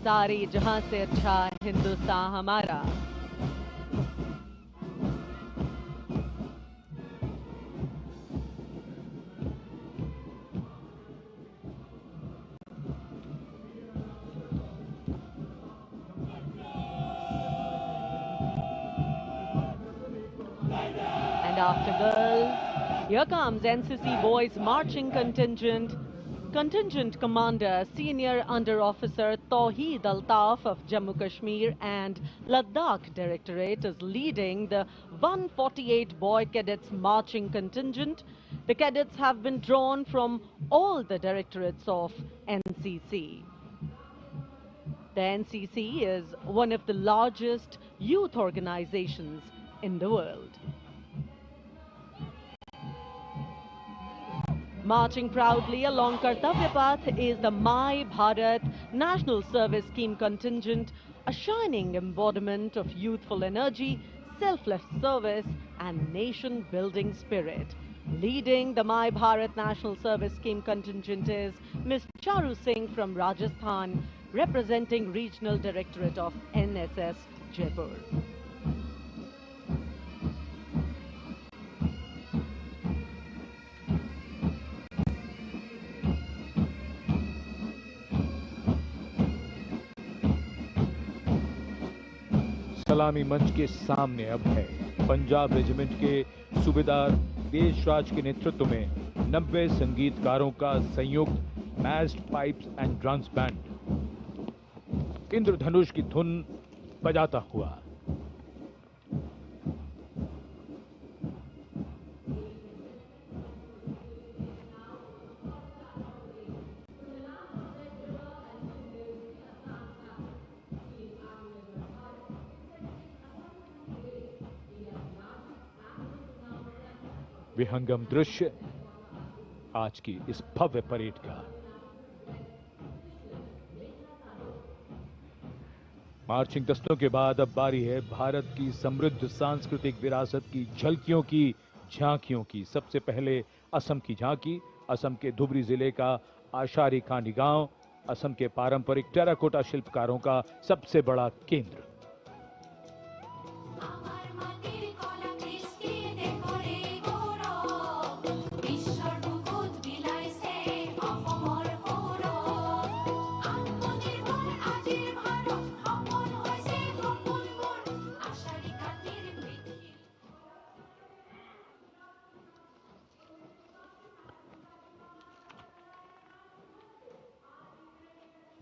सारे जहां से अच्छा हिंदुस्तान हमारा। And after girls, here comes NCC boys marching contingent. Contingent Commander Senior Under Officer Tawheed Altaf of Jammu Kashmir and Ladakh Directorate is leading the 148 boy cadets marching contingent. The cadets have been drawn from all the directorates of NCC. The NCC is one of the largest youth organizations in the world. Marching proudly along Kartavya Path is the My Bharat National Service Scheme contingent, a shining embodiment of youthful energy, selfless service and nation-building spirit. Leading the My Bharat National Service Scheme contingent is Ms. Charu Singh from Rajasthan, representing Regional Directorate of NSS Jaipur. सलामी मंच के सामने अब है Punjab regiment के सूबेदार देशराज के नेतृत्व में 90 संगीतकारों का संयुक्त massed pipes and drums band इंद्रधनुष की धुन बजाता हुआ विहंगम दृश्य आज की इस भव्य परेड का। मार्चिंग दस्तों के बाद अब बारी है भारत की समृद्ध सांस्कृतिक विरासत की झलकियों की, झांकियों की। सबसे पहले असम की झांकी, असम के धुबरी जिले का आशारी कांडी गांव, असम के पारंपरिक टेराकोटा शिल्पकारों का सबसे बड़ा केंद्र।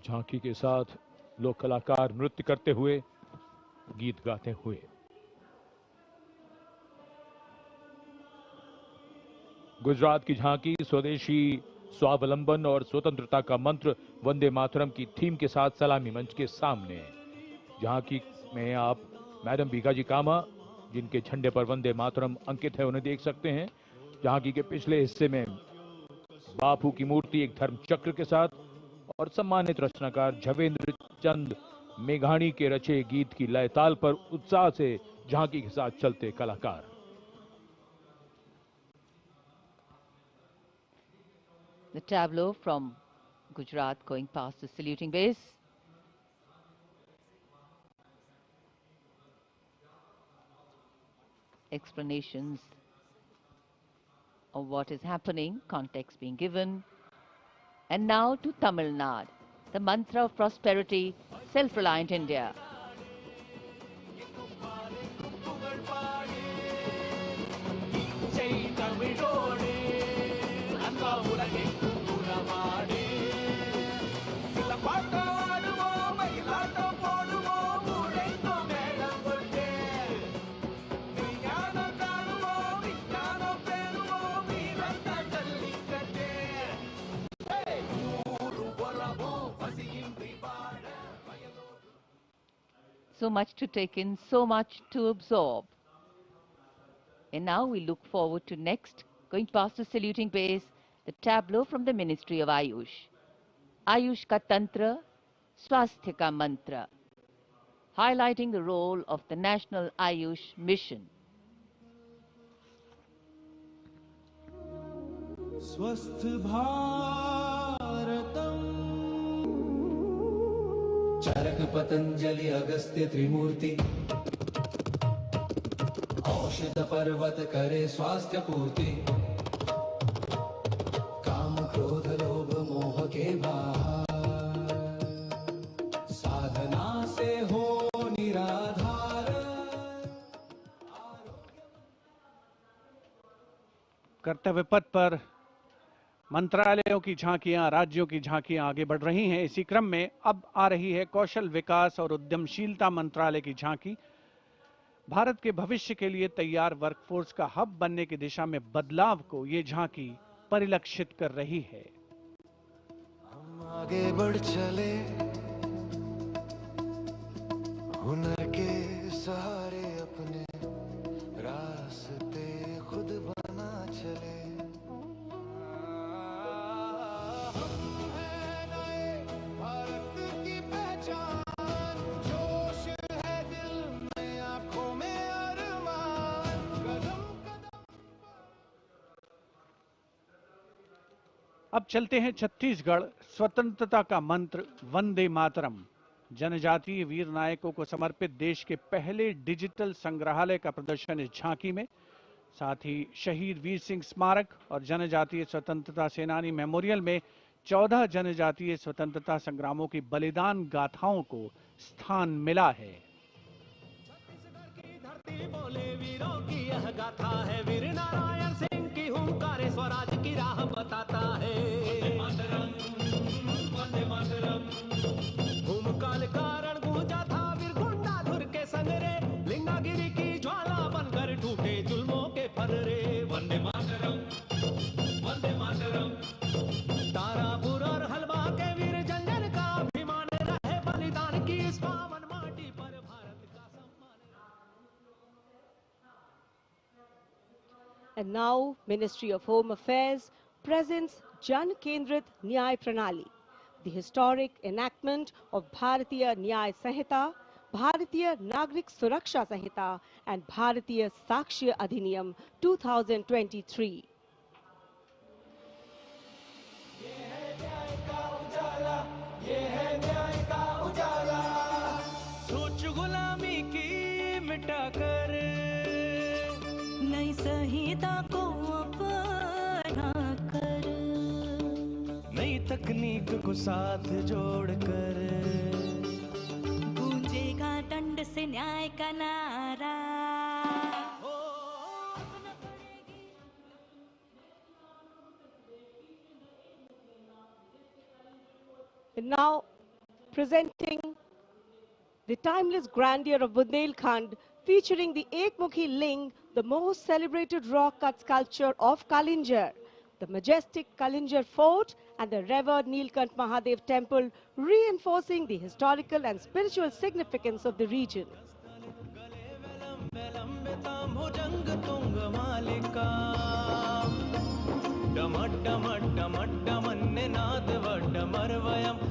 झांकी के साथ लोक कलाकार नृत्य करते हुए, गीत गाते हुए। गुजरात की झांकी स्वदेशी स्वावलंबन और स्वतंत्रता का मंत्र वंदे मातरम की थीम के साथ सलामी मंच के सामने। झांकी में आप मैडम भीखाजी कामा, जिनके झंडे पर वंदे मातरम अंकित है, उन्हें देख सकते हैं। झांकी के पिछले हिस्से में बापू की मूर्ति एक धर्म चक्र के साथ और सम्मानित रचनाकार झवेंद्र चंद मेघाणी के रचे गीत की लय ताल पर उत्साह से झांकी के साथ चलते कलाकार। The tableau from Gujarat going past the saluting base. Explanations of what is happening, context being given. And now to Tamil Nadu, the mantra of prosperity, self-reliant India. So much to take in, so much to absorb. And now we look forward to next, going past the saluting base, the tableau from the Ministry of Ayush. Ayush ka Tantra, Swasthya ka Mantra, highlighting the role of the National Ayush Mission. स्वस्थ भारतम चरक पतंजलि अगस्त्य त्रिमूर्ति, औषध पर्वत करे स्वास्थ्य पूर्ति, काम क्रोध लोभ मोह के बाहर, साधना से हो निराधार। कर्तव्य पथ पर मंत्रालयों की झांकियां, राज्यों की झांकियां आगे बढ़ रही हैं। इसी क्रम में अब आ रही है कौशल विकास और उद्यमशीलता मंत्रालय की झांकी। भारत के भविष्य के लिए तैयार वर्कफोर्स का हब बनने की दिशा में बदलाव को ये झांकी परिलक्षित कर रही है। हम आगे बढ़ चले, हुनर के सहारे अपने रास्ते खुद बना चले। अब चलते हैं छत्तीसगढ़। स्वतंत्रता का मंत्र वंदे मातरम जनजातीय वीर नायकों को समर्पित देश के पहले डिजिटल संग्रहालय का प्रदर्शन इस झांकी में। साथ ही शहीद वीर सिंह स्मारक और जनजातीय स्वतंत्रता सेनानी मेमोरियल में 14 जनजातीय स्वतंत्रता संग्रामों की बलिदान गाथाओं को स्थान मिला है। छत्तीसगढ़ की धरती बोले वीरों की यह गाथा है, वीर नारायण सिंह की हुंकार स्वराज की राह बताता है। वंदे मातरम, भूमकाल कारण गूंजा था वीर गुंडाधुर के संग रे, लिंगागिरी की ज्वाला बनकर टूटे जुल्मों के फनरे। वंदे मातरम, वंदे मातरम, तारापुर और हलवा के वीर जंजन का अभिमान रहे, बलिदान की इस पावन माटी पर भारत का सम्मान। And now, Ministry of Home Affairs presents Jan Kendrit Nyay Pranali, the historic enactment of Bharatiya Nyay Sanhita, Bharatiya Nagrik Suraksha Sanhita, and Bharatiya Sakshya Adhiniyam 2023. सोच गुलामी की मिटाकर नई संहिता को अपना कर, नई तकनीक को साथ जोड़कर गूंजेगा दंड से न्याय का नारा। And now, presenting the timeless grandeur of Bundelkhand, featuring the Ekmukhi Ling, the most celebrated rock-cut sculpture of Kalinjar, the majestic Kalinjar Fort, and the revered Nilkant Mahadev Temple, reinforcing the historical and spiritual significance of the region.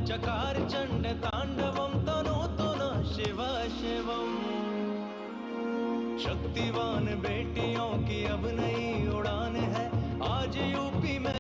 चकार चंड तांडवम तनो तनो शिव शिवम, शक्तिवान बेटियों की अब नई उड़ान है, आज यूपी में